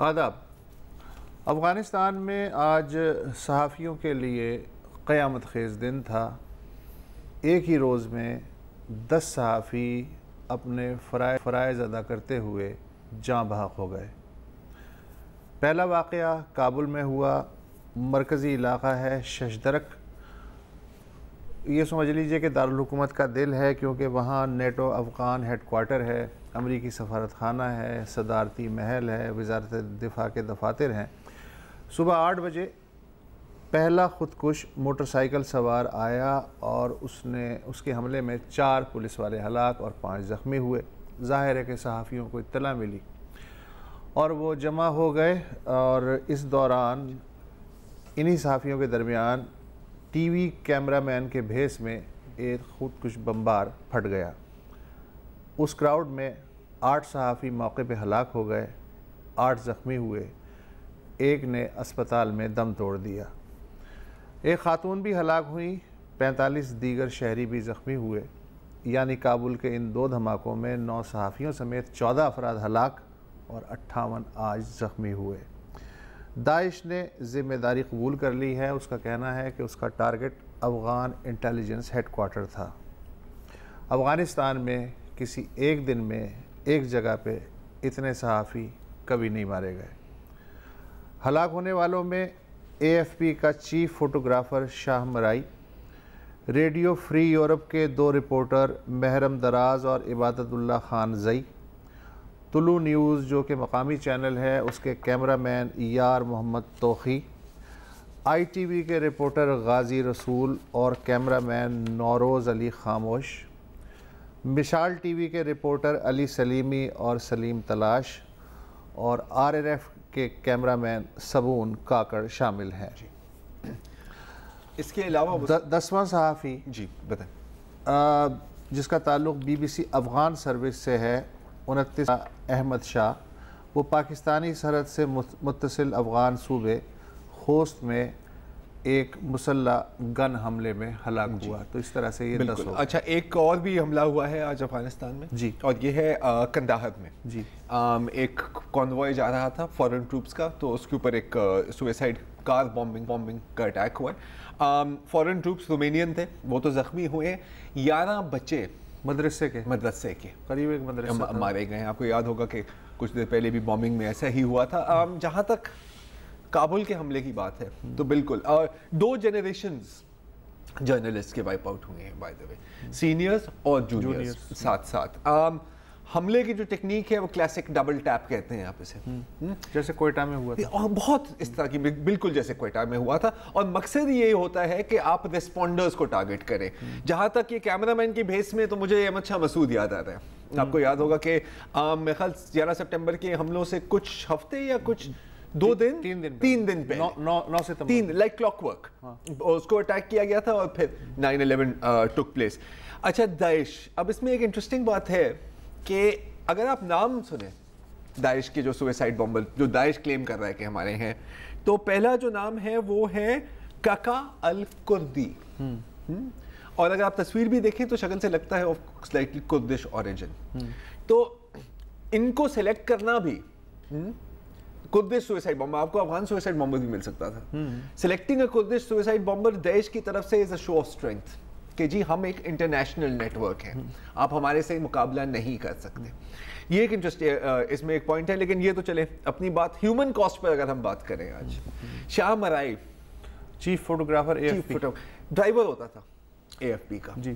آداب۔ افغانستان میں آج صحافیوں کے لیے قیامت خیز دن تھا۔ ایک ہی روز میں 10 صحافی اپنے فرائض ادا کرتے ہوئے جاں بحق ہو گئے۔ پہلا واقعہ کابل میں ہوا۔ مرکزی علاقہ ہے ششدرک، یہ سمجھ لیجئے کہ دارالحکومت کا دل ہے، کیونکہ وہاں نیٹو افغان ہیڈ کوارٹر ہے، امریکی سفارت خانہ ہے، صدارتی محل ہے، وزارت دفاع کے دفاتر ہیں۔ صبح 8 بجے پہلا خودکش موٹر سائیکل سوار آیا اور اس کے حملے میں 4 پولیس والے ہلاک اور 5 زخمی ہوئے۔ ظاہر ہے کہ صحافیوں کو اطلاع ملی اور وہ جمع ہو گئے، اور اس دوران انہی صحافیوں کے درمیان ٹی وی کیمرہ مین کے بھیس میں ایک خودکش بمبار پھٹ گیا۔ اس کراؤڈ میں 8 صحافی موقع پہ ہلاک ہو گئے، 8 زخمی ہوئے، ایک نے اسپتال میں دم توڑ دیا۔ ایک خاتون بھی ہلاک ہوئی، 45 دیگر شہری بھی زخمی ہوئے، یعنی کابل کے ان 2 دھماکوں میں 9 صحافیوں سمیت 14 افراد ہلاک اور 58 آج زخمی ہوئے۔ داعش نے ذمہ داری قبول کر لی ہے۔ اس کا کہنا ہے کہ اس کا target Afghan intelligence headquarter تھا۔ افغانستان میں کسی ایک دن میں ایک جگہ پہ اتنے صحافی کبھی نہیں مارے گئے۔ ہلاک ہونے والوں میں اے ایف پی کا چیف فوٹوگرافر شاہ مرائی، ریڈیو فری یورپ کے 2 رپورٹر محرم دراز اور عبادت اللہ خان زئی، طلوع نیوز جو کہ مقامی چینل ہے اس کے کیمرہ مین یار محمد توخی، آئی ٹی وی کے رپورٹر غازی رسول اور کیمرہ مین نوروز علی خاموش، مشال ٹی وی کے رپورٹر علی سلیمی اور سلیم تلاش، اور آر این ایف کے کیمرہ مین سبون کاکڑ شامل ہیں۔ اس کے علاوہ 10واں صحافی جی بتائیں جس کا تعلق B B C Afghan service سے ہے، 29 احمد شاہ، وہ پاکستانی سرحد سے متصل افغان صوبے خوست میں ایک مسلح گن حملے میں ہلاک ہوا۔ تو اس طرح سے یہ 10 ہو۔ اچھا، ایک اور بھی حملہ ہوا ہے آج افغانستان میں جی، اور یہ ہے کندہار میں۔ جی، ایک کانوائے جا رہا تھا فورن ٹروپس کا، تو اس کے اوپر ایک سوئسائڈ کار بامبنگ کا اٹیک ہوا ہے۔ فورن ٹروپس رومینین تھے، وہ تو زخمی ہوئے۔ 11 بچے مدرسے کے قریب ایک مدرسے مارے گئے ہیں۔ آپ کو یاد ہوگا کہ کچھ دیر پہلے بھی بامبنگ میں ایسا ہی ہوا تھا۔ جہاں تک کابل کے حملے کی بات ہے تو بالکل 2 جنریشنز جرنلسٹ کے وائپ آؤٹ ہوئے ہیں، بائی دا وے، سینئرز اور جونیئرز ساتھ ساتھ۔ حملے کی جو ٹیکنیک ہے وہ کلاسک ڈبل ٹیپ کہتے ہیں آپ اسے، جیسے کوئٹہ میں ہوا تھا، اور بہت اس طرح کی بالکل جیسے کوئٹہ میں ہوا تھا، اور مقصد یہ ہوتا ہے کہ آپ ریسپونڈرز کو ٹارگٹ کریں۔ جہاں تک یہ کیمرہ مین کی بھیس میں تو مجھے احمد شاہ مسعود یاد آ رہا ہے۔ آپ کو یاد ہوگا کہ میرے خیال 11 سپٹمبر کے حملوں سے کچھ ہفتے یا کچھ 3 دن پہ 9 ستمبر لائک کلاک ورک اس کو اٹیک کیا گیا تھا، اور پھر 9/11 ٹک پلیس۔ اچھا، داعش، اب اس میں ایک انٹرسٹنگ بات ہے کہ اگر آپ نام سنیں داعش کے جو سوئسائڈ بمبر جو داعش کلیم کر رہا ہے کہ ہمارے ہیں، تو پہلا جو نام ہے وہ ہے کاکا الکردی، اور اگر آپ تصویر بھی دیکھیں تو شکل سے لگتا ہے سلائٹلی کردش اوریجن۔ تو ان کو سلیکٹ کرنا بھی، کردش سوئسائڈ بمبر، آپ کو افغان سوئسائڈ بمبر بھی مل سکتا تھا، سلیکٹنگ اے کردش سوئسائڈ بمبر داعش کی طرف سے از اے شو آف اسٹرینتھ کہ جی ہم ایک انٹرنیشنل نیٹ ورک ہیں، آپ ہمارے سے مقابلہ نہیں کر سکتے۔ یہ ایک اس میں ایک پوائنٹ ہے۔ لیکن یہ تو چلے اپنی بات ہیومن کاسٹ پر اگر ہم بات کریں، آج Shah Marai chief photographer A F P, driver ہوتا تھا اے ایف پی کا، جی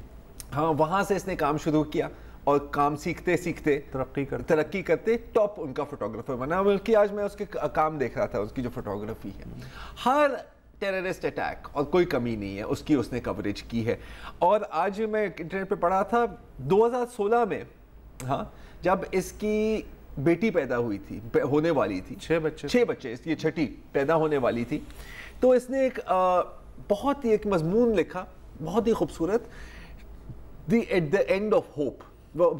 ہاں، وہاں سے اس نے کام شروع کیا اور کام سیکھتے سیکھتے ترقی کرتے ٹاپ ان کا فوٹوگرافر بنا۔ بلکہ آج میں اس کے کام دیکھ رہا تھا، اس کی جو فوٹوگرافی ہے، ہر ٹیررسٹ اٹیک اور کوئی کمی نہیں ہے اس کی، اس نے کوریج کی ہے۔ اور آج میں انٹرنیٹ پہ پڑھا تھا 2016 میں، ہاں، جب اس کی بیٹی پیدا ہوئی تھی، ہونے والی تھی، 6 بچے، اس کی 6ٹھی پیدا ہونے والی تھی، تو اس نے ایک بہت ہی ایک مضمون لکھا، بہت ہی خوبصورت، at the end of hope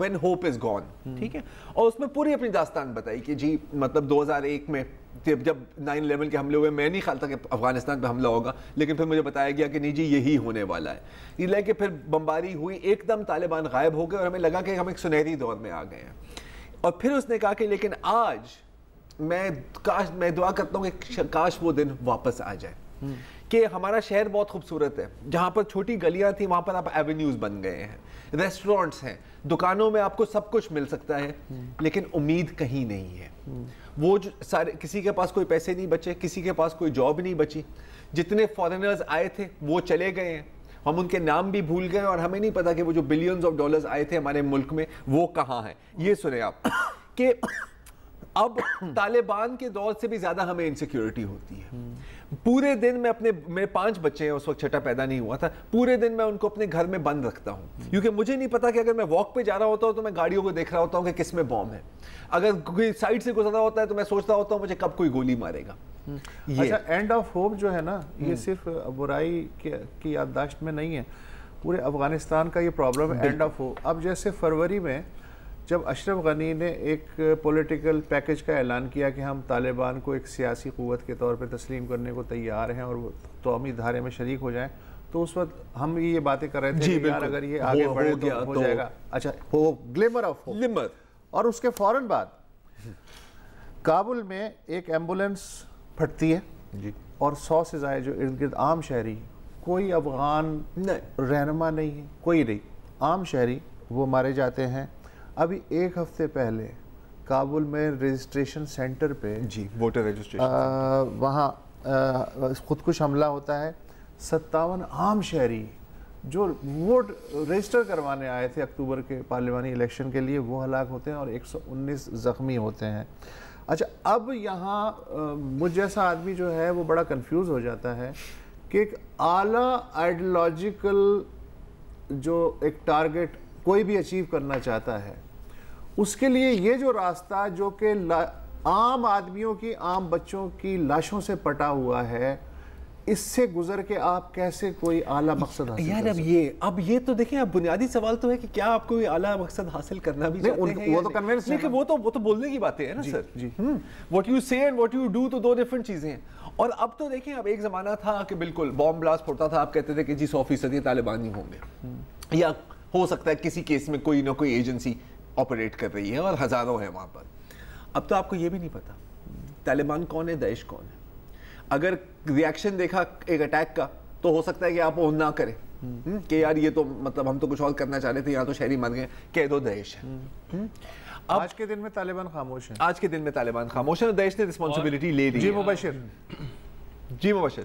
when hope is gone، ٹھیک ہے، اور اس میں پوری اپنی داستان بتائی کہ جی مطلب 2001 میں جب 9/11 کے حملے ہوئے، میں نہیں خیال تھا کہ افغانستان پہ حملہ ہوگا، لیکن پھر مجھے بتایا گیا کہ نہیں جی یہی ہونے والا ہے۔ یہ لے کے پھر بمباری ہوئی، ایک دم طالبان غائب ہو گئے اور ہمیں لگا کہ ہم ایک سنہری دور میں آ گئے ہیں۔ اور پھر اس نے کہا کہ لیکن آج میں دعا کرتا ہوں کہ کاش وہ دن واپس آ جائے کہ ہمارا شہر بہت خوبصورت ہے, جہاں پر چھوٹی گلیاں تھیں وہاں پر اب ایونیوز بن گئے ہیں, ریسٹورنٹس ہیں, دکانوں میں آپ کو سب کچھ مل سکتا ہے, لیکن امید کہیں نہیں ہے. وہ جو سارے, کسی کے پاس کوئی پیسے نہیں بچے, کسی کے پاس کوئی جاب نہیں بچی, جتنے فارینرز آئے تھے وہ چلے گئے ہیں, ہم ان کے نام بھی بھول گئے اور ہمیں نہیں پتا کہ وہ جو بلینز آف ڈالرز آئے تھے ہمارے ملک میں وہ کہاں ہیں. یہ سنیں آپ کہ اب طالبان کے دور سے بھی زیادہ ہمیں انسیکیورٹی ہوتی ہے. پورے دن میں میرے 5 بچے ہیں, اس وقت چھٹا پیدا نہیں ہوا تھا, پورے دن میں ان کو اپنے گھر میں بند رکھتا ہوں, کیونکہ مجھے نہیں پتا کہ اگر میں واک پہ جا رہا ہوتا ہوں تو میں گاڑیوں کو دیکھ رہا ہوتا ہوں کہ کس میں بوم ہے, اگر کوئی سائڈ سے گزرا ہوتا ہے تو میں سوچتا ہوتا ہوں مجھے کب کوئی گولی مارے گا. اچھا, اینڈ آف ہوپ جو ہے نا, یہ صرف برائی کی یادداشت میں نہیں ہے, پورے افغانستان کا یہ پرابلم ہے اینڈ آف ہوپ. اب جیسے فروری میں جب اشرف غنی نے ایک پولیٹیکل پیکج کا اعلان کیا کہ ہم طالبان کو ایک سیاسی قوت کے طور پہ تسلیم کرنے کو تیار ہیں اور وہ قومی دھارے میں شریک ہو جائیں, تو اس وقت ہم یہ باتیں کر رہے تھے کہ یار اگر یہ آگے بڑھے تو ہو جائے گا. اچھا, وہ گلیمر آف ہوپ. اور اس کے فوراً بعد کابل میں ایک ایمبولینس پھٹتی ہے اور 100 سے زائد جو ارد گرد عام شہری, کوئی افغان رہنما نہیں ہے, کوئی نہیں, عام شہری وہ مارے جاتے ہیں. ابھی 1 ہفتے پہلے کابل میں رجسٹریشن سینٹر پہ ووٹر رجسٹریشن وہاں خودکش حملہ ہوتا ہے. 57 عام شہری جو ووٹ رجسٹر کروانے آئے تھے اکتوبر کے پارلیمانی الیکشن کے لیے وہ ہلاک ہوتے ہیں اور 119 زخمی ہوتے ہیں. اچھا, اب یہاں مجھ جیسا آدمی جو ہے وہ بڑا کنفیوز ہو جاتا ہے کہ ایک اعلیٰ آئیڈیالوجیکل جو ایک ٹارگٹ کوئی بھی اچیو کرنا چاہتا ہے, اس کے لیے یہ جو راستہ جو کہ عام آدمیوں کی, عام بچوں کی لاشوں سے پٹا ہوا ہے, اس سے گزر کے آپ کیسے کوئی اعلیٰ مقصد حاصل یار اب یہ تو دیکھیں, اب بنیادی سوال تو ہے کہ کیا آپ کوئی اعلیٰ مقصد حاصل کرنا بھی چاہتے ہیں؟ وہ تو کنوینس نہیں, وہ تو بولنے کی باتیں ہیں نا سر. what you say and what you do تو 2 ڈفرنٹ چیزیں ہیں. اور اب تو دیکھیں, اب ایک زمانہ تھا کہ بالکل بام بلاسٹ ہوتا تھا, آپ کہتے تھے کہ جی 100% یہ طالبانی ہوں گے, یا ہو سکتا ہے کسی کیس میں کوئی نہ کوئی ایجنسی آپریٹ کر رہی ہے اور ہزاروں ہیں وہاں پر. اب تو آپ کو یہ بھی نہیں پتا طالبان کون ہے, داعش کون ہے. اگر ریاکشن دیکھا ایک اٹیک کا تو ہو سکتا ہے کہ آپ اون نہ کریں کہ یار یہ تو مطلب ہم تو کچھ اور کرنا چاہ رہے تھے, یہاں تو شہری مر گئے, کہہ دو داعش ہے. آج کے دن میں طالبان خاموش ہیں, آج کے دن میں طالبان خاموش ہیں, داعش نے رسپانسبلٹی لے لی. جی مبشر.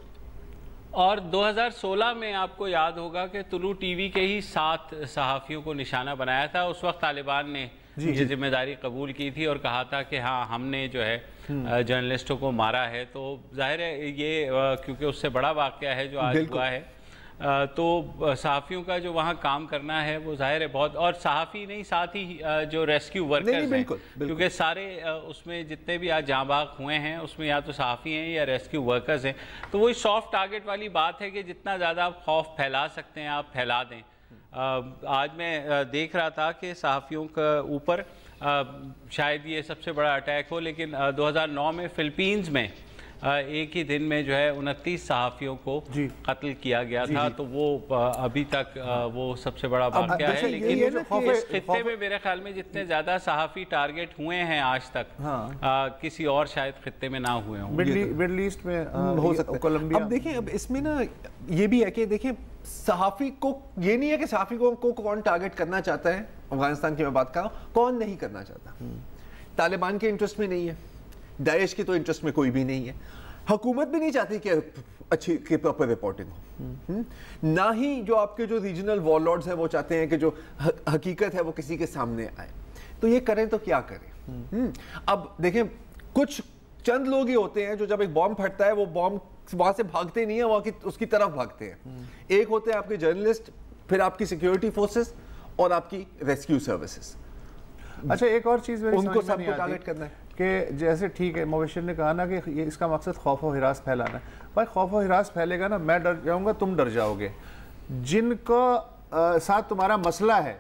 اور 2016 میں آپ کو یاد ہوگا کہ طلوع ٹی وی کے ہی 7 صحافیوں کو نشانہ بنایا تھا. اس وقت طالبان نے یہ ذمہ داری قبول کی تھی اور کہا تھا کہ ہاں ہم نے جو ہے جرنلسٹوں کو مارا ہے. تو ظاہر ہے یہ کیونکہ اس سے بڑا واقعہ ہے جو آج ہوا ہے, تو صحافیوں کا جو وہاں کام کرنا ہے وہ ظاہر ہے بہت, اور صحافی نہیں ساتھ ہی جو ریسکیو ورکرز ہیں, کیونکہ سارے اس میں جتنے بھی آج جاں بحق ہوئے ہیں اس میں یا تو صحافی ہیں یا ریسکیو ورکرز ہیں. تو وہی سافٹ ٹارگٹ والی بات ہے کہ جتنا زیادہ آپ خوف پھیلا سکتے ہیں آپ پھیلا دیں. آج میں دیکھ رہا تھا کہ صحافیوں کا اوپر شاید یہ سب سے بڑا اٹیک ہو, لیکن 2009 میں فلپینز میں ایک ہی دن میں جو ہے 29 صحافیوں کو قتل کیا گیا تھا. تو وہ ابھی تک وہ سب سے بڑا واقعہ ہے, لیکن اس خطے میں میرے خیال میں جتنے زیادہ صحافی ٹارگٹ ہوئے ہیں آج تک کسی اور شاید خطے میں نہ ہوئے ہوں. مڈل ایسٹ میں ہو سکتا ہے, کولمبیا. اب دیکھیں, اب اس میں نا یہ بھی ہے کہ دیکھیں صحافی کو یہ نہیں ہے کہ صحافی کو کون ٹارگٹ کرنا چاہتا ہے. افغانستان کی میں بات کر رہا ہوں, کون نہیں کرنا چاہتا. طالبان کے انٹرسٹ میں نہیں ہے, داعش کی تو انٹرسٹ میں کوئی بھی نہیں ہے, حکومت بھی نہیں چاہتی کہ اچھی کہ پراپر رپورٹنگ ہو, نہ ہی جو آپ کے جو ریجنل وارلارڈز ہیں وہ چاہتے ہیں کہ جو حقیقت ہے وہ کسی کے سامنے آئے. تو یہ کریں تو کیا کریں. اب دیکھیں, کچھ چند لوگ ہی ہوتے ہیں جو جب ایک بام پھٹتا ہے وہ بام وہاں سے بھاگتے نہیں ہیں, وہاں اس کی طرف بھاگتے ہیں. ایک ہوتے ہیں آپ کے جرنلسٹ, پھر آپ کی سیکیورٹی فورسز اور آپ کی ریسکیو سروسز. اچھا, ایک اور چیز ان کو سب کو ٹارگٹ کرنا ہے کہ جیسے ٹھیک ہے مبشر نے کہا نا کہ یہ اس کا مقصد خوف و ہراس پھیلانا ہے. بھائی خوف و ہراس پھیلے گا نا, میں ڈر جاؤں گا, تم ڈر جاؤ گے. جن کو ساتھ تمہارا مسئلہ ہے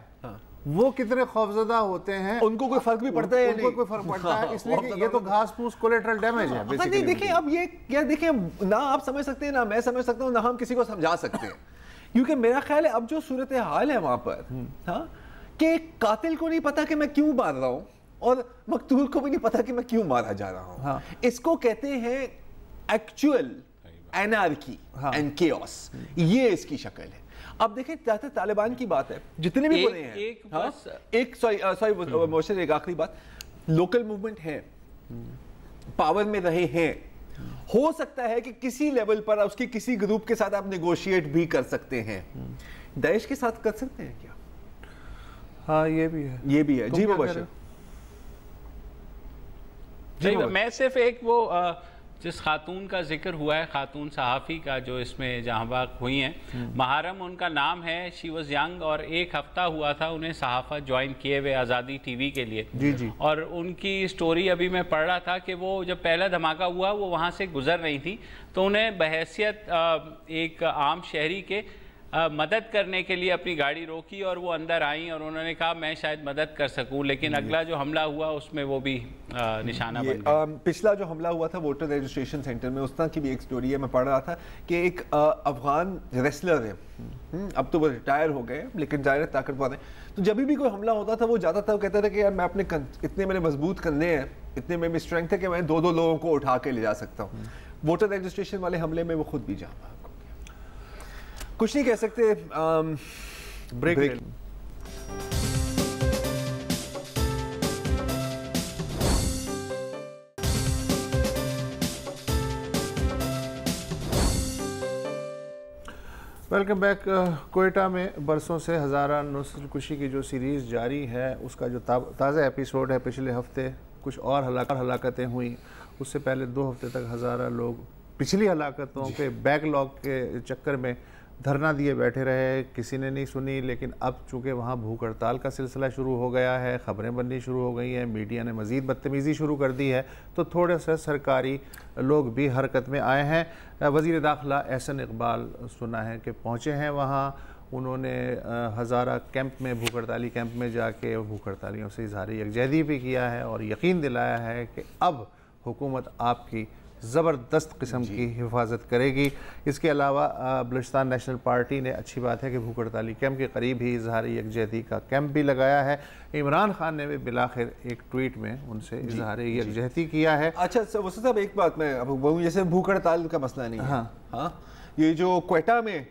وہ کتنے خوفزدہ ہوتے ہیں, ان کو کوئی فرق بھی پڑتا ہے, ان کو کوئی فرق پڑتا ہے, اس لیے کہ یہ تو گھاس پھوس کولیٹرل ڈیمیج ہے. نہیں دیکھیں, اب یہ دیکھیں, نہ آپ سمجھ سکتے ہیں, نہ میں سمجھ سکتا ہوں, نہ ہم کسی کو سمجھا سکتے ہیں. کیونکہ میرا خیال ہے اب جو صورتحال ہے وہاں پر, ہاں, کہ قاتل کو نہیں پتا کہ میں کیوں مار رہا ہوں, اور مقتول کو بھی نہیں پتا کہ میں کیوں مارا جا رہا ہوں. اس کو کہتے ہیں ایکچوئل اینارکی اینڈ کیوس. یہ اس کی شکل ہے. اب دیکھیں طالبان کی بات ہے, جتنے بھی بنے ہیں, ایک آخری بات, لوکل موومنٹ ہے, پاور میں رہے ہیں, ہو سکتا ہے کہ کسی لیول پر اس کی کسی گروپ کے ساتھ آپ نیگوشیٹ بھی کر سکتے ہیں. داعش کے ساتھ کر سکتے ہیں کیا؟ ہاں یہ بھی ہے, یہ بھی ہے. جی مبشر. میں صرف ایک وہ جس خاتون کا ذکر ہوا ہے, خاتون صحافی کا جو اس میں جہاں باق ہوئی ہیں, محرم ان کا نام ہے, شی واز ینگ, اور 1 ہفتہ ہوا تھا انہیں صحافت جوائن کیے ہوئے آزادی ٹی وی کے لیے. اور ان کی سٹوری ابھی میں پڑھ رہا تھا کہ وہ جب پہلا دھماکہ ہوا وہ وہاں سے گزر رہی تھی, تو انہیں بحیثیت ایک عام شہری کے مدد کرنے کے لیے اپنی گاڑی روکی اور وہ اندر آئیں, اور انہوں نے کہا میں شاید مدد کر سکوں, لیکن اگلا جو حملہ ہوا اس میں وہ بھی نشانہ بن گیا. پچھلا جو حملہ ہوا تھا ووٹر رجسٹریشن سینٹر میں, اس طرح کی بھی ایک سٹوری ہے. میں پڑھ رہا تھا کہ ایک افغان ریسلر ہے, اب تو وہ ریٹائر ہو گئے لیکن ظاہر طاقتور ہیں, تو جب بھی کوئی حملہ ہوتا تھا وہ جاتا تھا, وہ کہتا تھا کہ یار میں اپنے اتنے میرے مضبوط کندھے ہیں, اتنے میں اسٹرینتھ ہے کہ میں 2 لوگوں کو اٹھا کے لے جا سکتا ہوں. ووٹر رجسٹریشن والے حملے میں وہ خود بھی جاں بحق. کچھ نہیں کہہ سکتے. بریک. Welcome back. کوئٹہ میں برسوں سے ہزارہ نسل کشی کی جو سیریز جاری ہے, اس کا جو تازہ ایپیسوڈ ہے, پچھلے ہفتے کچھ اور ہلاکتیں ہوئیں, اس سے پہلے 2 ہفتے تک ہزارہ لوگ پچھلی ہلاکتوں کے بیک لاگ کے چکر میں دھرنا دیے بیٹھے رہے, کسی نے نہیں سنی. لیکن اب چونکہ وہاں بھوک ہڑتال کا سلسلہ شروع ہو گیا ہے, خبریں بننی شروع ہو گئی ہیں, میڈیا نے مزید بدتمیزی شروع کر دی ہے, تو تھوڑے سے سرکاری لوگ بھی حرکت میں آئے ہیں. وزیر داخلہ احسن اقبال سنا ہے کہ پہنچے ہیں وہاں. انہوں نے ہزارہ کیمپ میں, بھوک ہڑتالی کیمپ میں جا کے بھوک ہڑتالیوں سے اظہار یکجہتی بھی کیا ہے, اور یقین دلایا ہے کہ اب حکومت آپ کی زبردست قسم کی حفاظت کرے گی. اس کے علاوہ بلوچستان نیشنل پارٹی نے, اچھی بات ہے کہ بھوک ہڑتالی کیمپ کے قریب ہی اظہار یکجہتی کا کیمپ بھی لگایا ہے. عمران خان نے بھی بالآخر ایک ٹویٹ میں ان سے اظہار یکجہتی کیا ہے. اچھا وسط صاحب ایک بات میں جیسے بھوک ہڑتال کا مسئلہ نہیں ہے, ہاں یہ جو کوئٹہ میں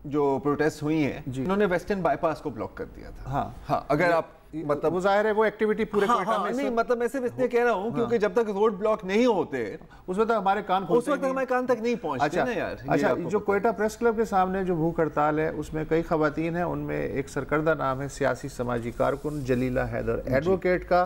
جو پروٹیسٹ ہوئی ہیں, انہوں نے ویسٹرن بائی پاس کو بلاک کر دیا تھا. ہاں اگر آپ مطلب ظاہر ہے وہ ایکٹیویٹی پورے کوئٹہ میں نہیں, مطلب میں صرف اس لیے کہہ رہا ہوں کیونکہ جب تک روڈ بلاک نہیں ہوتے اس وقت ہمارے کان کھولتے ہیں, اس وقت ہمارے کان تک نہیں پہنچتے نا یار. اچھا جو کوئٹہ پریس کلب کے سامنے جو بھوک ہڑتال ہے اس میں کئی خواتین ہیں, ان میں ایک سرکردہ نام ہے سیاسی سماجی کارکن جلیلہ حیدر ایڈوکیٹ کا.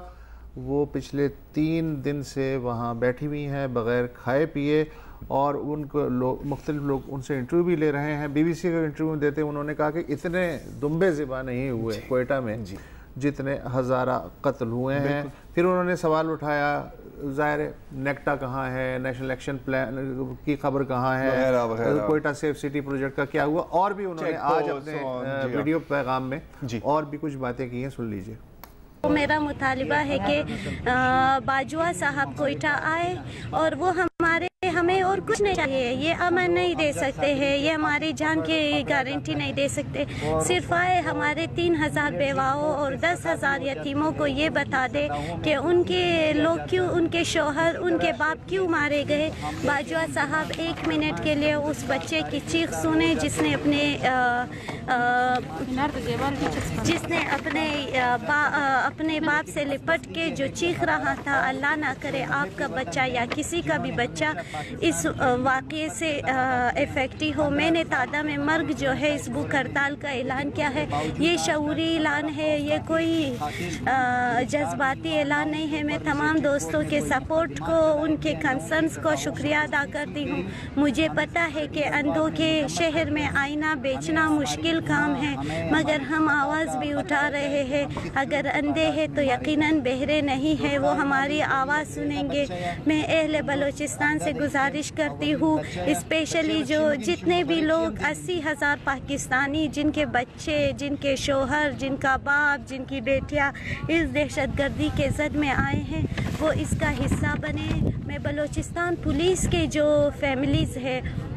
وہ پچھلے 3 دن سے وہاں بیٹھی ہوئی ہیں بغیر کھائے پیے, اور ان کو مختلف لوگ ان سے انٹرویو بھی لے رہے ہیں. بی بی سی کا انٹرویو دیتے انہوں نے کہا کہ اتنے دمبے ذبح نہیں ہوئے کوئٹہ میں جتنے ہزارہ قتل ہوئے ہیں. پھر انہوں نے سوال اٹھایا, ظاہر نیکٹا کہاں ہے, نیشنل ایکشن پلان کی خبر کہاں ہے, کوئٹہ سیف سٹی پروجیکٹ کا کیا ہوا, اور بھی انہوں نے آج اپنے ویڈیو پیغام میں اور بھی کچھ باتیں کی ہیں, سن لیجئے. میرا مطالبہ ہے کہ باجوہ صاحب کوئٹہ آئے, اور وہ ہمیں اور کچھ نہیں چاہیے. یہ امن نہیں دے سکتے ہیں, یہ ہماری جان کی گارنٹی نہیں دے سکتے. صرف آئے ہمارے 3000 بیواؤں اور 10,000 یتیموں کو یہ بتا دے کہ ان کے لوگ کیوں, ان کے شوہر, ان کے باپ کیوں مارے گئے. باجوہ صاحب 1 منٹ کے لیے اس بچے کی چیخ سنیں جس نے اپنے باپ سے لپٹ کے جو چیخ رہا تھا. اللہ نہ کرے آپ کا بچہ یا کسی کا بھی بچہ اس واقعے سے افیکٹی ہو. میں نے تادہ میں مرگ جو ہے اس بھوک ہڑتال کا اعلان کیا ہے. یہ شعوری اعلان ہے, یہ کوئی جذباتی اعلان نہیں ہے. میں تمام دوستوں کے سپورٹ کو, ان کے کنسرنز کو شکریہ ادا کرتی ہوں. مجھے پتہ ہے کہ اندھوں کے شہر میں آئینہ بیچنا مشکل کام ہے, مگر ہم آواز بھی اٹھا رہے ہیں. اگر اندھے ہیں تو یقیناً بہرے نہیں ہیں, وہ ہماری آواز سنیں گے. میں اہل بلوچستان سے گزارش کرتی ہوں, اسپیشلی جو جتنے بھی لوگ 80,000 پاکستانی جن کے بچے, جن کے شوہر, جن کا باپ, جن کی بیٹیاں اس دہشت گردی کے زد میں آئے ہیں, وہ اس کا حصہ بنے. میں بلوچستان پولیس کے جو فیملیز ہے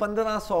1500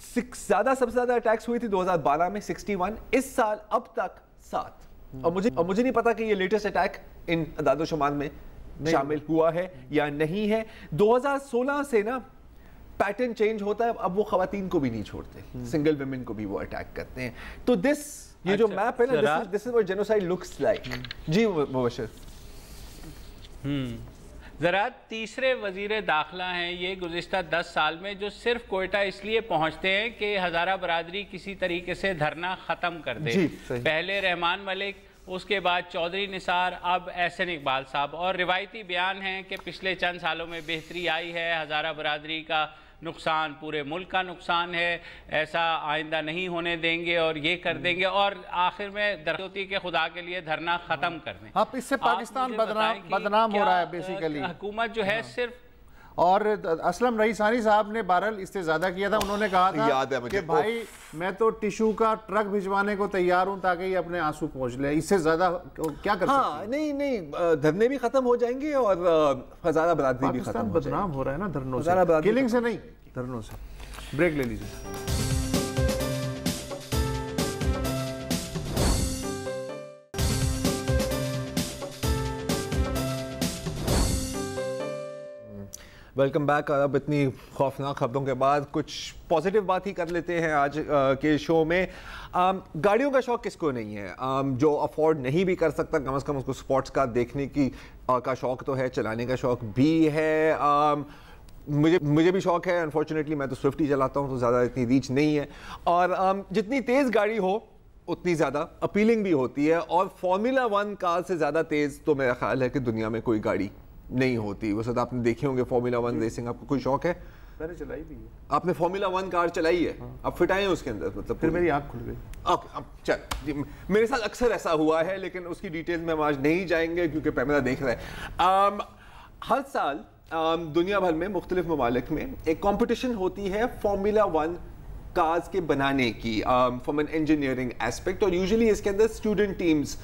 زیادہ سب سے زیادہ اٹیکس ہوئی تھی 2012 میں 61, اس سال اب تک 7. اور مجھے نہیں پتا کہ یہ لیٹسٹ اٹیک ان اعداد و شمار میں شامل ہوا ہے یا نہیں ہے. 2016 سے نا پیٹرن چینج ہوتا ہے, اب وہ خواتین کو بھی نہیں چھوڑتے, سنگل ویمن کو بھی وہ اٹیک کرتے ہیں. تو یہ جو میپ ہے نا, this is what genocide looks like. جی مبشر. زراعت تیسرے وزیر داخلہ ہیں یہ گزشتہ 10 سال میں جو صرف کوئٹہ اس لیے پہنچتے ہیں کہ ہزارہ برادری کسی طریقے سے دھرنا ختم کر دے. پہلے رحمان ملک, اس کے بعد چودھری نثار, اب احسن اقبال صاحب. اور روایتی بیان ہیں کہ پچھلے چند سالوں میں بہتری آئی ہے, ہزارہ برادری کا نقصان پورے ملک کا نقصان ہے, ایسا آئندہ نہیں ہونے دیں گے اور یہ کر دیں گے, اور آخر میں درخواست ہوتی ہے کہ خدا کے لیے دھرنا ختم کر دیں. اب اس سے پاکستان بدنام ہو رہا ہے بیسیکلی. حکومت جو ہے صرف, اور اسلم رئیسانی صاحب نے بہرحال استزادہ کیا تھا, انہوں نے کہا تھا کہ بھائی میں تو ٹیشو کا ٹرک بھجوانے کو تیار ہوں تاکہ یہ اپنے آنسو پہنچ لے, اس سے زیادہ کیا کر سکتے ہیں. نہیں, دھرنے بھی ختم ہو جائیں گے اور ہزارہ برادری بھی ختم ہو جائیں گے. بدنام ہو رہا ہے نا دھرنوں سے, کلنگ سے نہیں, دھرنوں سے. بریک لے لیجیے. Welcome back. اب اتنی خوفناک خبروں کے بعد کچھ پازیٹیو بات ہی کر لیتے ہیں آج کے شو میں. گاڑیوں کا شوق کس کو نہیں ہے, جو افورڈ نہیں بھی کر سکتا کم از کم اس کو سپورٹس کار دیکھنے کا شوق تو ہے, چلانے کا شوق بھی ہے. مجھے بھی شوق ہے, انفارچونیٹلی میں تو سوئفٹ ہی چلاتا ہوں تو زیادہ اتنی ریچ نہیں ہے. اور جتنی تیز گاڑی ہو اتنی زیادہ اپیلنگ بھی ہوتی ہے, اور فارمولا 1 کار سے زیادہ تیز تو میرا خیال ہے کہ دنیا میں کوئی گاڑی نہیں ہوتی. اس وقت آپ نے دیکھے ہوں گے فارمولا 1 ریسنگ. آپ کو کوئی شوق ہے؟ میں نے چلائی بھی ہے. آپ نے فارمولا 1 کار چلائی ہے, اب فٹ آئے ہیں اس کے اندر؟ مطلب پھر میری آنکھ کھل گئی. اب چل, میرے ساتھ اکثر ایسا ہوا ہے, لیکن اس کی ڈیٹیل میں ہم آج نہیں جائیں گے کیونکہ پیمرا دیکھ رہا ہے. ہر سال دنیا بھر میں مختلف ممالک میں ایک کمپٹیشن ہوتی ہے فارمولا 1 کارز کے بنانے کی, فرام این انجینئرنگ ایسپیکٹ, اور یوزلی اس کے اندر اسٹوڈنٹ ٹیمز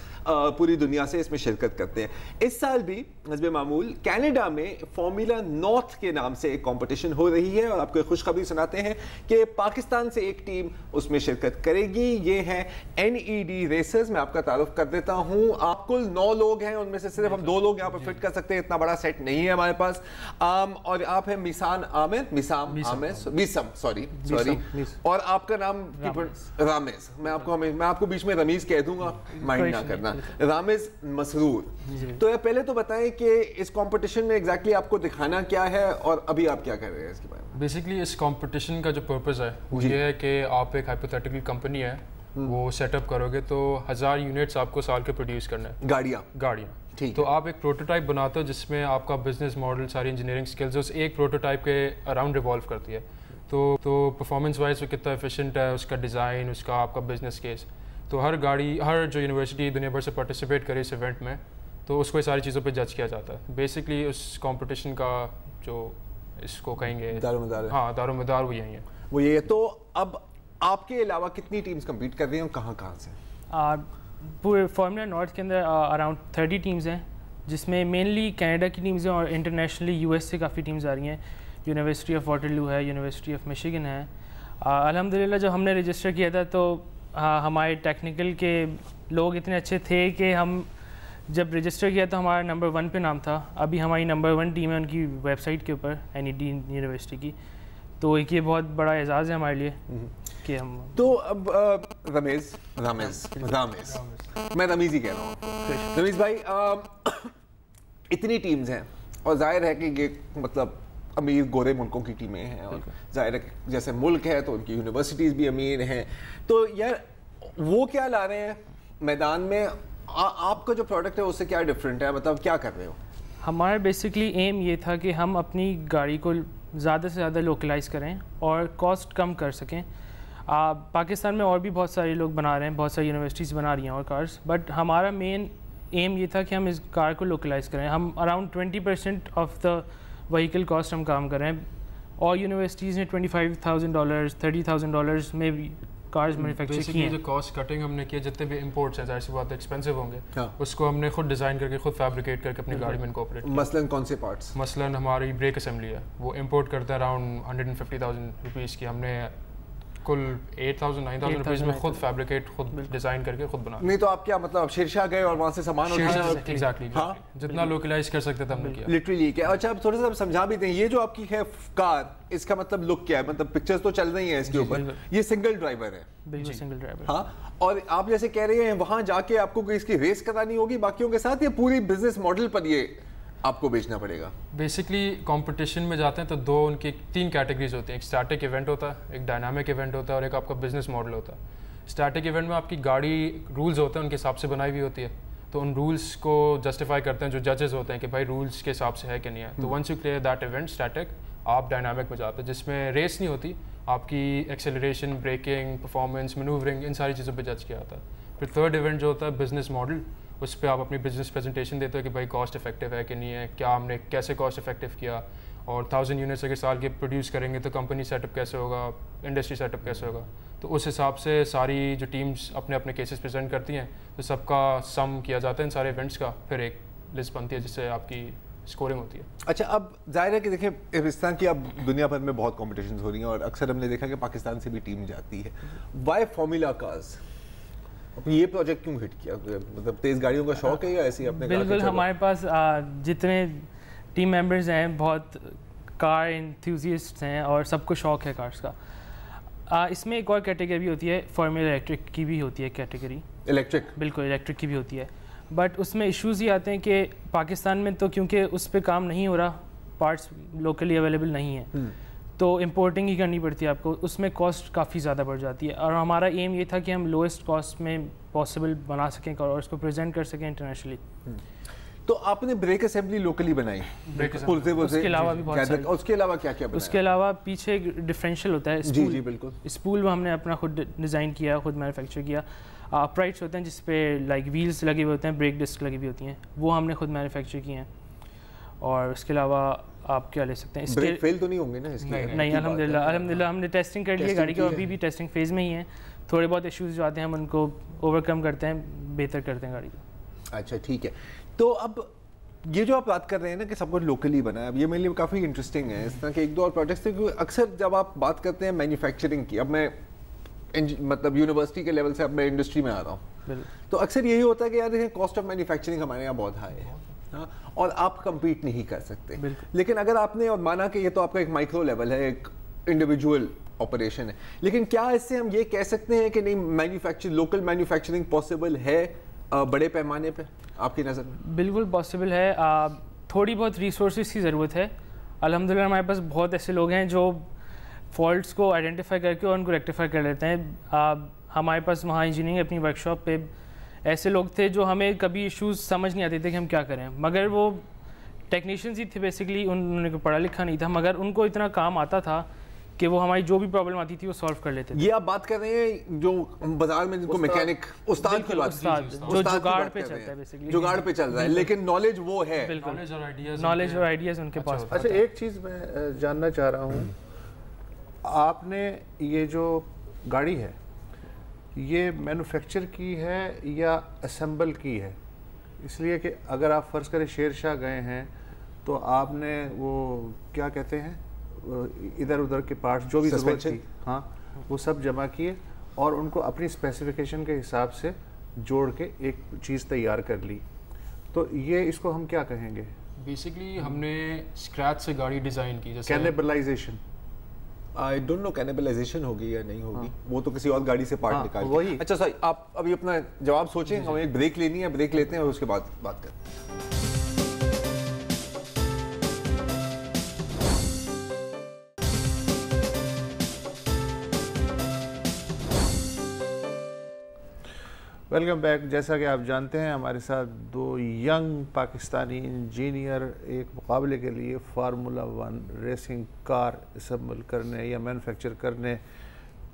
پوری دنیا سے اس میں شرکت کرتے ہیں. اس سال بھی حسب معمول کینیڈا میں فارمولا نارتھ کے نام سے ایک کمپٹیشن ہو رہی ہے, اور آپ کو خوشخبری سناتے ہیں کہ پاکستان سے ایک ٹیم اس میں شرکت کرے گی. یہ ہے NED ریسرز. میں آپ کا تعارف کر دیتا ہوں. آپ کل 9 لوگ ہیں, ان میں سے صرف ہم 2 لوگ یہاں پر فٹ کر سکتے ہیں, اتنا بڑا سیٹ نہیں ہے ہمارے پاس. اور آپ ہیں اور آپ کا نام رامز. میں آپ کو بیچ میں رمیز کہہ دوں گا, مائنڈ نہ کرنا. رامز مسرور. تو پہلے تو بتائیں کہ اس کمپٹیشن میں ایگزیکٹلی آپ کو دکھانا کیا ہے, اور ابھی آپ کیا کر رہے ہیں اس کے بارے میں؟ بیسکلی اس کمپٹیشن کا جو پرپز ہے وہ یہ ہے کہ آپ ایک ہائپوتھیٹیکل کمپنی ہے, وہ سیٹ اپ کرو گے تو 1000 یونٹس آپ کو سال کے پروڈیوس کرنا ہے, گاڑیاں. تو آپ ایک پروٹوٹائپ بناتے ہو جس میں آپ کا بزنس ماڈل, ساری انجینئرنگ اسکلز اس ایک پروٹوٹائپ کے اراؤنڈ ریوالو کرتی ہے. تو پرفارمنس وائز وہ کتنا ایفیشینٹ ہے, اس کا ڈیزائن, اس کا آپ کا بزنس کیس. تو ہر جو یونیورسٹی دنیا بھر سے پارٹیسپیٹ کرے اس ایونٹ میں, تو اس کو یہ ساری چیزوں پہ جج کیا جاتا ہے. بیسکلی اس کمپٹیشن کا جو اس کو کہیں گے دار و مدار وہ یہی ہے. وہ یہ ہے. تو اب آپ کے علاوہ کتنی ٹیمز کمپیٹ کر رہی ہیں, کہاں سے؟ پورے فارمولا نارتھ کے اندر اراؤنڈ 30 ٹیمز ہیں, جس میں مینلی کینیڈا کی ٹیمز ہیں, اور انٹرنیشنلی US سے کافی ٹیمز آ رہی ہیں. یونیورسٹی آف واٹرلو ہے, یونیورسٹی آف میشیگن ہے. الحمدللہ جب ہم نے رجسٹر کیا تھا تو ہمارے ٹیکنیکل کے لوگ اتنے اچھے تھے کہ ہم جب رجسٹر کیا تو ہمارا نمبر 1 پہ نام تھا. ابھی ہماری نمبر 1 ٹیم ہے ان کی ویب سائٹ کے اوپر, NED یونیورسٹی کی. تو ایک یہ بہت بڑا اعزاز ہے ہمارے لیے کہ ہم. تو اب رمیز میں رمیز ہی کہہ رہا ہوں. رمیز بھائی, اتنی ٹیمز ہیں, اور ظاہر ہے کہ یہ مطلب امیر گورے ملکوں کی ٹیمیں ہیں, اور ظاہر ہے کہ جیسے ملک ہے تو ان کی یونیورسٹیز بھی امیر ہیں. تو یار وہ کیا لا رہے ہیں میدان میں, آپ کا جو پروڈکٹ ہے اس سے کیا ڈفرینٹ ہے, مطلب کیا کر رہے ہو؟ ہمارا بیسکلی ایم یہ تھا کہ ہم اپنی گاڑی کو زیادہ سے زیادہ لوکلائز کریں اور کاسٹ کم کر سکیں. پاکستان میں اور بھی بہت سارے لوگ بنا رہے ہیں, بہت ساری یونیورسٹیز بنا رہی ہیں اور کارز, بٹ ہمارا مین ایم یہ تھا کہ ہم اس کار کو لوکلائز کریں. ہم around 20% of the vehicle cost ہم کام کر رہے ہیں, اور یونیورسٹیز نے $25,000 $30,000 میں بھی کارز مینوفیکچر کی ہیں. جو کاسٹ کٹنگ ہم نے کیا, جتنے بھی امپورٹس ہیں ظاہر سی بات ایکسپینسو ہوں گے, اس کو ہم نے خود ڈیزائن کر کے خود فیبریکیٹ کر کے اپنی گاڑی میں انکارپوریٹ کیا. مثلاً کون سے پارٹس؟ مثلاً ہماری بریک اسمبلی ہے, وہ امپورٹ کرتے ہیں اراؤنڈ 150,000 روپیز کی. ہم نے بالکل 8,000-9,000 روپیز میں خود فیبریکیٹ خود ڈیزائن کر کے خود بنا. نہیں تو آپ کیا مطلب شیرشاہ گئے اور وہاں سے سامان اٹھایا؟ ایگزیکٹلی جتنا لوکلائز کر سکتے تھے ہم نے کیا لٹرلی. اچھا آپ تھوڑا سا سمجھا بھی دیں یہ جو آپ کی ہے کار اس کا مطلب لک کیا ہے؟ مطلب پکچرز تو چل رہی ہیں اس کے اوپر, یہ سنگل ڈرائیور ہے. بالکل سنگل ڈرائیور. ہاں اور آپ جیسے کہہ رہے ہیں وہاں جا کے آپ کو اس کی ریس کرانی ہوگی باقیوں کے ساتھ, یا پوری بزنس ماڈل پر یہ آپ کو بیچنا پڑے گا؟ بیسکلی کمپٹیشن میں جاتے ہیں تو دو ان کی 3 کیٹیگریز ہوتی ہیں. ایک اسٹیٹک ایونٹ ہوتا ہے, ایک ڈائنامک ایونٹ ہوتا ہے, اور ایک آپ کا بزنس ماڈل ہوتا ہے. اسٹیٹک ایونٹ میں آپ کی گاڑی رولز ہوتے ہیں ان کے حساب سے بنائی ہوئی ہوتی ہے, تو ان رولس کو جسٹیفائی کرتے ہیں جو ججز ہوتے ہیں کہ بھائی رولس کے حساب سے ہے کہ نہیں ہے. تو once you clear that event static, آپ ڈائنامک میں جاتے ہیں جس میں ریس نہیں ہوتی, آپ کی ایکسیلریشن, بریکنگ, پرفارمنس, مینوورنگ, ان ساری چیزوں پہ جج کیا جاتا ہے. پھر تھرڈ ایونٹ جو ہوتا ہے بزنس ماڈل, اس پہ آپ اپنی بزنس پریزنٹیشن دیتے ہو کہ بھائی کاسٹ افیکٹو ہے کہ نہیں ہے, کیا ہم نے کیسے کاسٹ افیکٹو کیا, اور 1000 یونٹس اگر سال کے پروڈیوس کریں گے تو کمپنی سیٹ اپ کیسے ہوگا, انڈسٹری سیٹ اپ کیسے ہوگا. تو اس حساب سے ساری جو ٹیمز اپنے اپنے کیسز پریزنٹ کرتی ہیں تو سب کا سم کیا جاتا ہے ان سارے ایونٹس کا, پھر ایک لسٹ بنتی ہے جس سے آپ کی اسکورنگ ہوتی ہے. اچھا اب ظاہر ہے کہ دیکھیں پاکستان کی اب دنیا بھر میں بہت کمپٹیشنز ہو رہی ہیں اور اکثر ہم نے دیکھا کہ پاکستان سے بھی ٹیم جاتی ہے. وائی فارمولا کارز یہ پروجیکٹ کیوں ہٹ کیا؟ مطلب تیز گاڑیوں کا شوق ہے یا ایسی اپنے؟ بالکل ہمارے پاس جتنے ٹیم ممبرز ہیں بہت کار انتھوزیسٹ ہیں اور سب کو شوق ہے کارز کا. اس میں ایک اور کیٹیگری بھی ہوتی ہے, فارمولا الیکٹرک کی بھی ہوتی ہے کیٹیگری. الیکٹرک؟ بالکل الیکٹرک کی بھی ہوتی ہے, بٹ اس میں ایشوز یہ آتے ہیں کہ پاکستان میں تو کیونکہ اس پہ کام نہیں ہو رہا, پارٹس لوکلی اویلیبل نہیں ہیں, تو امپورٹنگ ہی کرنی پڑتی ہے آپ کو. اس میں کاسٹ کافی زیادہ بڑھ جاتی ہے, اور ہمارا ایم یہ تھا کہ ہم لوئسٹ کاسٹ میں پاسبل بنا سکیں اور اس کو پریزنٹ کر سکیں انٹرنیشنلی. تو آپ نے بریک اسمبلی لوکلی بنائی, اس کے علاوہ بھی بہت سارے, اس کے علاوہ کیا کیا بنایا؟ اس کے علاوہ پیچھے ایک ڈفرینشیل ہوتا ہے, جی جی بالکل, اسپول ہم نے اپنا خود ڈیزائن کیا, خود مینوفیکچر کیا. اپرائٹس ہوتے ہیں جس پہ لائک ویلز لگے ہوئے ہوتے ہیں, بریک ڈسک لگی ہوئی ہوتی ہیں, وہ ہم نے خود مینوفیکچر کی ہیں. اور اس کے علاوہ آپ کیا لے سکتے ہیں, بریک فیل تو نہیں ہوں گے نا اس کے؟ نہیں الحمدللہ ہم نے ٹیسٹنگ کر لی ہے گاڑی کی, اور ابھی بھی ٹیسٹنگ فیز میں ہی ہیں. تھوڑے بہت ایشوز جو آتے ہیں ہم ان کو اوور کم کرتے ہیں, بہتر کرتے ہیں گاڑی کو. اچھا ٹھیک ہے. تو اب یہ جو آپ بات کر رہے ہیں نا کہ سب کچھ لوکلی بنا ہے, اب یہ میرے لیے کافی انٹرسٹنگ ہے. اس طرح کے 1-2 اور پروجیکٹس تھے, کیونکہ اکثر جب آپ بات کرتے ہیں مینوفیکچرنگ کی, اب میں مطلب یونیورسٹی کے لیول سے اب میں انڈسٹری میں آ رہا ہوں, تو اکثر یہی ہوتا ہے کہ یار دیکھیں کاسٹ آف مینوفیکچرنگ ہمارے یہاں بہت ہائی ہے اور آپ کمپیٹ نہیں کر سکتے. لیکن اگر آپ نے اور مانا کہ یہ تو آپ کا ایک مائکرو لیول ہے, ایک انڈیویجول آپریشن ہے, لیکن کیا اس سے ہم یہ کہہ سکتے ہیں کہ نہیں لوکل مینوفیکچرنگ پاسبل ہے بڑے پیمانے پہ آپ کی نظر میں؟ بالکل پاسبل ہے, تھوڑی بہت ریسورسز کی ضرورت ہے. الحمدللہ ہمارے پاس بہت ایسے لوگ ہیں جو فالٹس کو آئیڈینٹیفائی کر کے اور ان کو ریکٹیفائی کر لیتے ہیں. ہمارے پاس وہاں انجینئرنگ اپنی ورک شاپ پہ ایسے لوگ تھے جو ہمیں کبھی ایشوز سمجھ نہیں آتے تھے کہ ہم کیا کریں, مگر وہ ٹیکنیشینز ہی تھے بیسکلی, انہوں نے پڑھا لکھا نہیں تھا, مگر ان کو اتنا کام آتا تھا کہ وہ ہماری جو بھی پرابلم آتی تھی وہ سالو کر لیتے تھے. یہ آپ بات کر رہے ہیں جو بازار میں جن کو میکینک استاد کی بات, جو جگاڑ پہ چلتا ہے بیسکلی, جگاڑ پہ چل رہا ہے, لیکن نالج وہ ہے, نالج اور آئیڈیاز ان کے پاس. اچھا ایک چیز میں جاننا چاہ رہا ہوں, آپ نے یہ جو گاڑی ہے یہ مینوفیکچر کی ہے یا اسمبل کی ہے؟ اس لیے کہ اگر آپ فرض کریں شیر شاہ گئے ہیں تو آپ نے وہ کیا کہتے ہیں ادھر ادھر کے پارٹس جو بھی ضرورت تھی, ہاں وہ سب جمع کیے اور ان کو اپنی اسپیسیفیکیشن کے حساب سے جوڑ کے ایک چیز تیار کر لی, تو یہ اس کو ہم کیا کہیں گے؟ بیسکلی ہم نے اسکریچ سے گاڑی ڈیزائن کی. جیسے کینیبلائزیشن, آئی ڈونٹ نو کینیبلائزیشن ہوگی یا نہیں ہوگی, وہ تو کسی اور گاڑی سے پارٹ نکال وہی. اچھا صحیح, آپ ابھی اپنا جواب سوچیں, ہمیں ایک بریک لینی ہے, بریک لیتے ہیں اور اس کے بعد بات کرتے ہیں. Welcome back. جیسا کہ آپ جانتے ہیں ہمارے ساتھ 2 ینگ پاکستانی انجینئر ایک مقابلے کے لیے فارمولا 1 ریسنگ کار اسمبل کرنے یا مینوفیکچر کرنے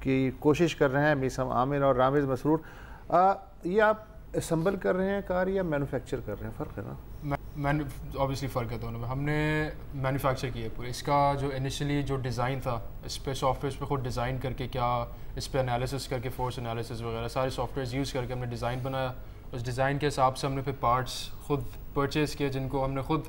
کی کوشش کر رہے ہیں, میثم عامر اور رامز مسرور. یہ آپ اسمبل کر رہے ہیں کار یا مینوفیکچر کر رہے ہیں؟ فرق ہے نا؟ اوبیسلی فرق ہے دونوں میں. ہم نے مینوفیکچر کی ہے پورے. اس کا جو انیشلی جو ڈیزائن تھا, اس پہ سافٹ ویئر پہ خود ڈیزائن کر کے, کیا اس پہ انالیسس کر کے, فورس انالیسس وغیرہ سارے سافٹ ویئرز یوز کر کے ہم نے ڈیزائن بنایا. اس ڈیزائن کے حساب سے ہم نے پھر پارٹس خود پرچیز کیے جن کو ہم نے خود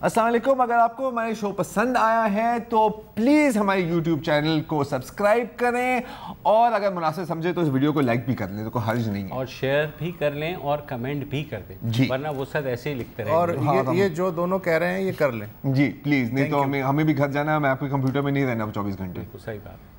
السلام علیکم. اگر آپ کو ہمارے شو پسند آیا ہے تو پلیز ہمارے یوٹیوب چینل کو سبسکرائب کریں, اور اگر مناسب سمجھے تو اس ویڈیو کو لائک بھی کر لیں, تو کوئی حرج نہیں ہے, اور شیئر بھی کر لیں اور کمنٹ بھی کر دیں جی, ورنہ وہ سب ایسے ہی لکھتے رہیں. اور یہ جو دونوں کہہ رہے ہیں یہ کر لیں جی پلیز, نہیں تو ہمیں بھی گھر جانا ہے, میں آپ کے کمپیوٹر میں نہیں رہنا 24 گھنٹے. صحیح بات.